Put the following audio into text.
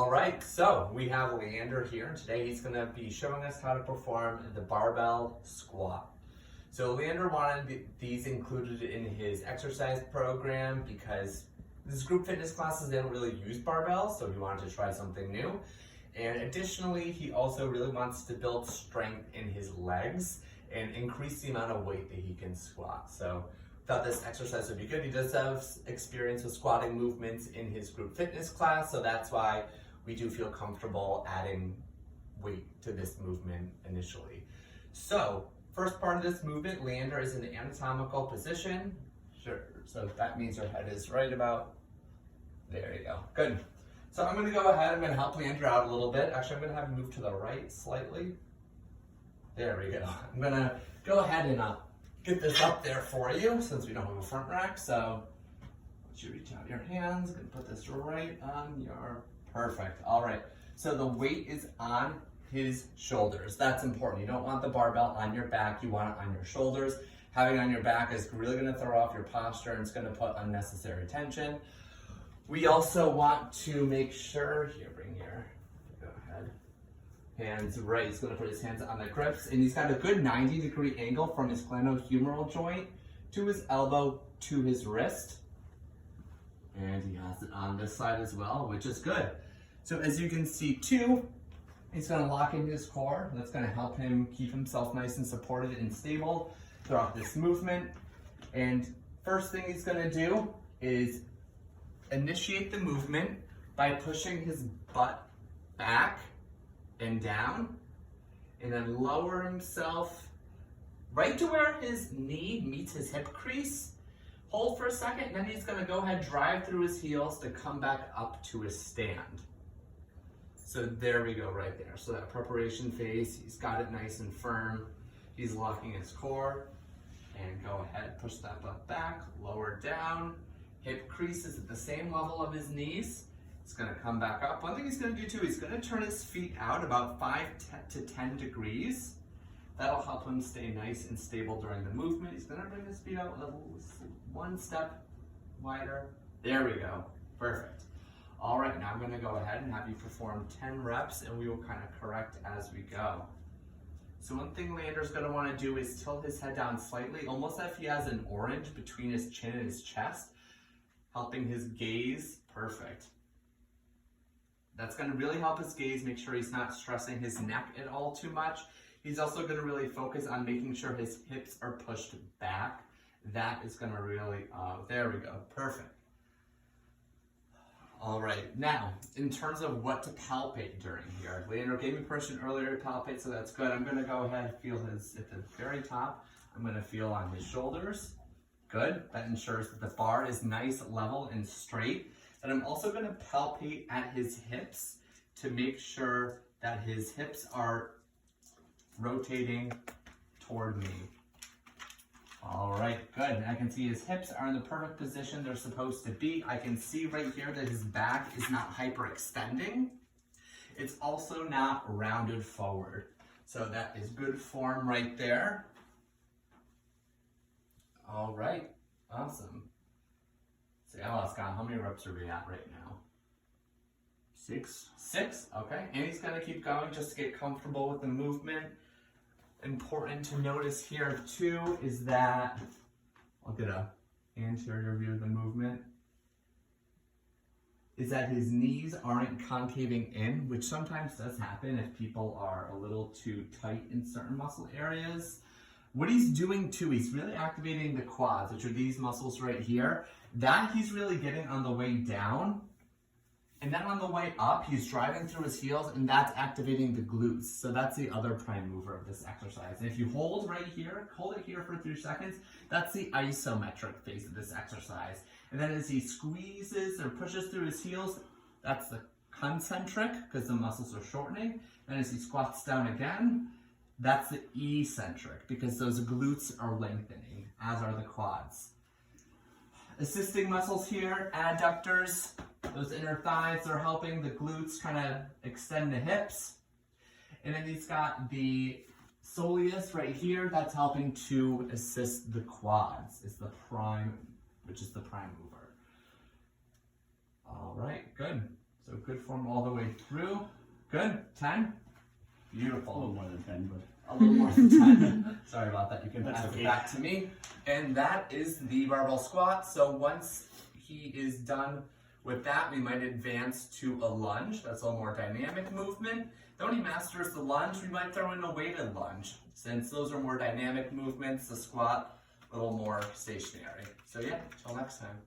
All right, so we have Leander here, and today he's going to be showing us how to perform the barbell squat. So Leander wanted these included in his exercise program because his group fitness classes, they don't really use barbells, so he wanted to try something new. And additionally, he also really wants to build strength in his legs and increase the amount of weight that he can squat. So thought this exercise would be good. He does have experience with squatting movements in his group fitness class, so that's why we do feel comfortable adding weight to this movement initially. So first part of this movement, Leander is in the anatomical position. Sure. So that means your head is right about, there you go. Good. So I'm going to go ahead, I'm going to help Leander out a little bit. Actually, I'm going to have him move to the right slightly. There we go. I'm going to go ahead and get this up there for you since we don't have a front rack. So once you reach out your hands, going to put this right on your, perfect. All right. So the weight is on his shoulders. That's important. You don't want the barbell on your back. You want it on your shoulders. Having it on your back is really going to throw off your posture and it's going to put unnecessary tension. We also want to make sure, here, bring your, go ahead, hands right. He's going to put his hands on the grips, and he's got a good 90-degree angle from his glenohumeral joint to his elbow to his wrist. And he has it on this side as well, which is good. So as you can see too, he's going to lock in his core. That's going to help him keep himself nice and supported and stable throughout this movement. And first thing he's going to do is initiate the movement by pushing his butt back and down, and then lower himself right to where his knee meets his hip crease. Hold for a second, and then he's going to go ahead, drive through his heels to come back up to his stand. So there we go right there. So that preparation phase, he's got it nice and firm. He's locking his core, and go ahead, push that butt back, lower down. Hip crease is at the same level of his knees. It's going to come back up. One thing he's going to do too, he's going to turn his feet out about 5 to 10 degrees. That'll help him stay nice and stable during the movement. He's going to bring his feet out one step wider. There we go. Perfect. All right, now I'm going to go ahead and have you perform 10 reps, and we will kind of correct as we go. So one thing Leander's going to want to do is tilt his head down slightly, almost as if he has an orange between his chin and his chest, helping his gaze. Perfect. That's going to really help his gaze, make sure he's not stressing his neck at all too much. He's also going to really focus on making sure his hips are pushed back. That is going to really, there we go, perfect. All right, now, in terms of what to palpate during here, Leander gave me permission earlier to palpate, so that's good. I'm going to go ahead and feel his, at the very top, I'm going to feel on his shoulders. Good, that ensures that the bar is nice, level, and straight. And I'm also going to palpate at his hips to make sure that his hips are rotating toward me. All right, good. I can see his hips are in the perfect position they're supposed to be. I can see right here that his back is not hyperextending. It's also not rounded forward. So that is good form right there. All right, awesome. So I lost count. How many reps are we at right now? 6. 6, okay. And he's gonna keep going just to get comfortable with the movement. Important to notice here too is that, I'll get a anterior view of the movement, is that his knees aren't concaving in, which sometimes does happen if people are a little too tight in certain muscle areas. What he's doing too, he's really activating the quads, which are these muscles right here. That he's really getting on the way down. And then on the way up, he's driving through his heels, and that's activating the glutes. So that's the other prime mover of this exercise. And if you hold right here, hold it here for 3 seconds, that's the isometric phase of this exercise. And then as he squeezes or pushes through his heels, that's the concentric, because the muscles are shortening. And as he squats down again, that's the eccentric, because those glutes are lengthening, as are the quads. Assisting muscles here, adductors, those inner thighs are helping the glutes kind of extend the hips. And then he's got the soleus right here, that's helping to assist the quads, is the prime, which is the prime mover. All right, good. So good form all the way through. Good. 10. Beautiful. A little more than 10, but A little more than 10. Sorry about that. You can That's pass okay. it back to me. And that is the barbell squat. So once he is done with that, we might advance to a lunge. That's a little more dynamic movement. Then when he masters the lunge, we might throw in a weighted lunge. Since those are more dynamic movements, the squat a little more stationary. So yeah, till next time.